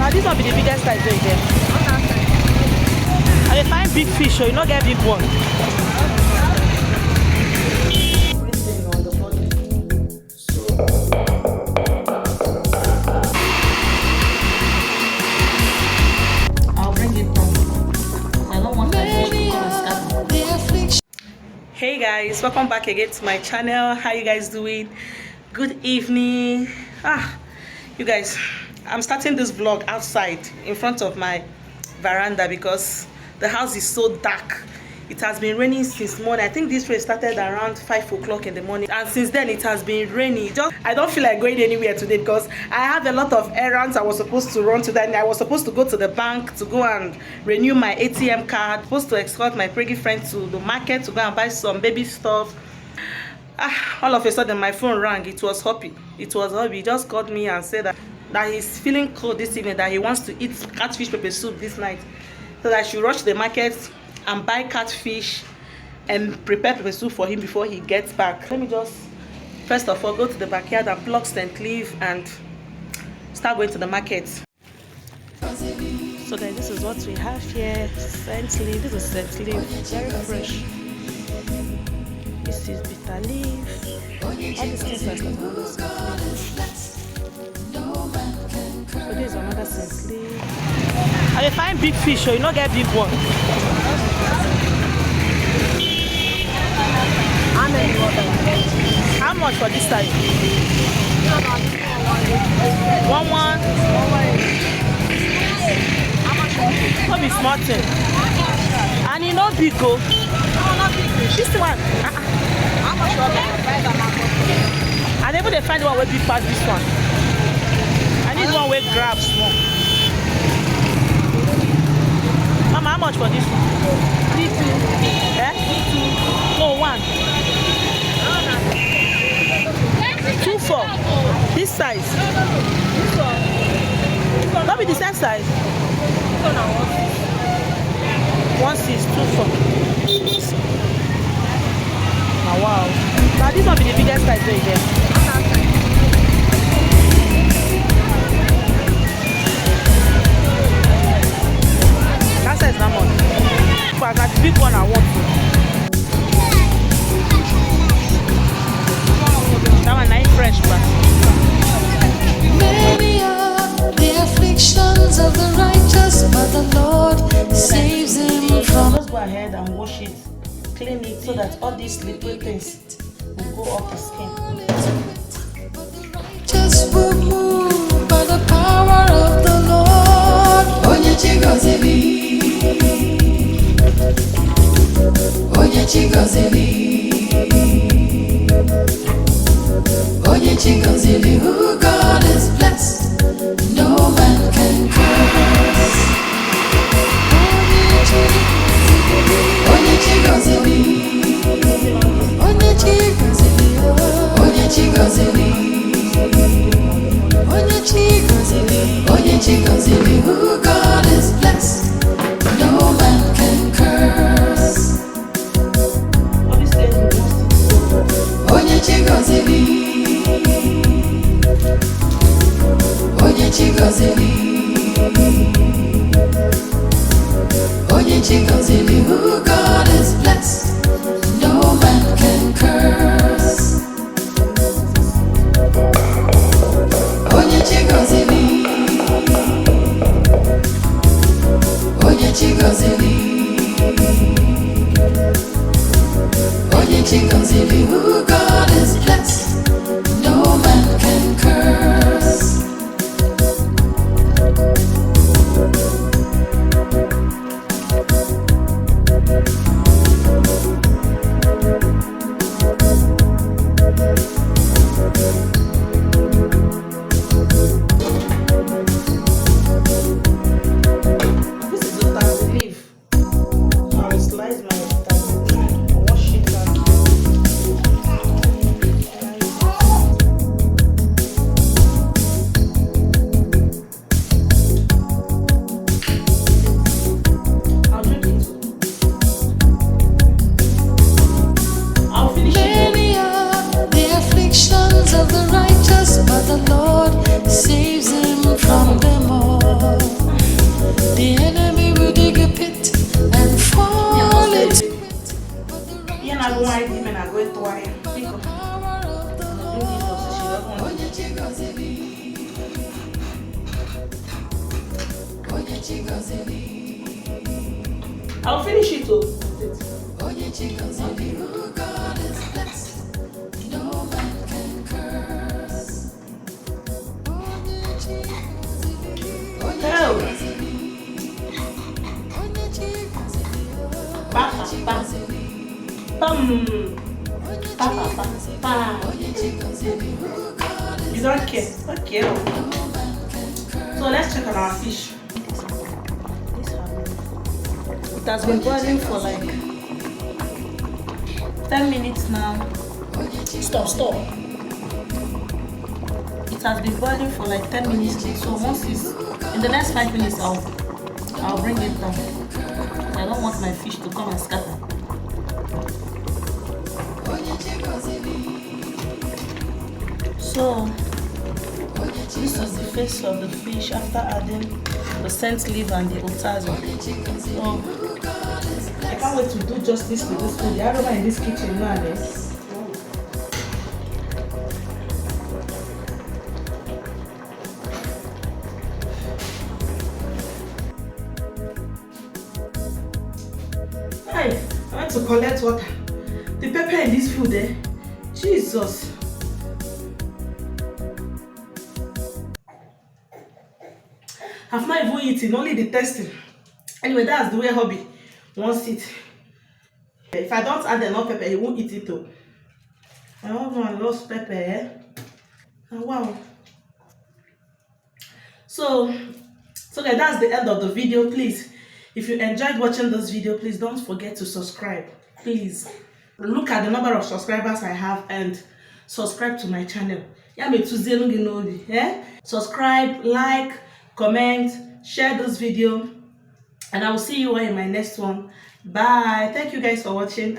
Now this one be the biggest size right there. And they find big fish, so you not get big one. I'll bring it down. I don't want that fish to come and scatter. Hey guys, welcome back again to my channel. How you guys doing? Good evening. You guys, I'm starting this vlog outside in front of my veranda because the house is so dark. It has been raining since morning. I think this rain started around 5 o'clock in the morning, and since then it has been raining. I don't feel like going anywhere today because I have a lot of errands I was supposed to run today. I was supposed to go to the bank to go and renew my ATM card, supposed to escort my pregnant friend to the market to go and buy some baby stuff. All of a sudden my phone rang. It was Hoppy. He just called me and said that he's feeling cold this evening, that he wants to eat catfish pepper soup this night, so that I should rush to the market and buy catfish and prepare pepper soup for him before he gets back. Let me just first of all go to the backyard and pluck scent leaf and start going to the market. So guys, this is what we have here. Scent leaf. This is scent leaf, very fresh. This is bitter leaf. All these things are scent leaf. So this is another scent leaf. And you find big fish, so you not get big one. How much for this size? One. Not be small thing. And you know big go. This one. How much for that? And even they find one way big past this one. I need one way grab small. Mama, how much for this one? 3 2. Eh? 2. No, 1. 2 4. This size. Not be the same size. 1 6 2 4. Oh, wow. Now this one be the biggest size right there. That size not much. But I got the big one I want to. That one nice fresh, but many are the afflictions of the righteous, but the Lord saves him from. Just go ahead and wash it, clean it, so that all these little things will go off the skin. Just will move by the power of the Lord. Onye chigozeli, onye chigozeli, onye chigozeli. Who God is blessed, no man can curse. Onye chigozeli, onye chigozeli, onye chigozeli, onye chigozeli, onye chigozeli. Who God is blessed, no man can curse. Onye chigozeli, onye chigozeli, onye chigozeli. Who God is blessed, no man can curse. Onye chigozeli, onye chigozeli, onye chigozeli. Who God is blessed, no man can curse. This is the leaf. I will slice my wash it and I'll finish it too. You don't care. Okay. So let's check on our fish. It has been boiling for like 10 minutes now. Stop. It has been boiling for like 10 minutes. So once it's in the next 5 minutes, I'll bring it down. I don't want my fish to come and scatter. So this is the face of the fish after adding the scent leaf and the otazo. So I can't wait to do justice to this food. The aroma in this kitchen now. Hi, I went to collect water. The pepper in this food, Jesus. I've not even eaten, only the tasting. Anyway, that's the way hubby wants it. If I don't add enough pepper, he won't eat it too. My husband loves pepper. Oh, wow. So guys, that's the end of the video. Please, if you enjoyed watching this video, please don't forget to subscribe. Please look at the number of subscribers I have and subscribe to my channel. Subscribe, like, comment, share this video, and I will see you all in my next one. Bye. Thank you guys for watching.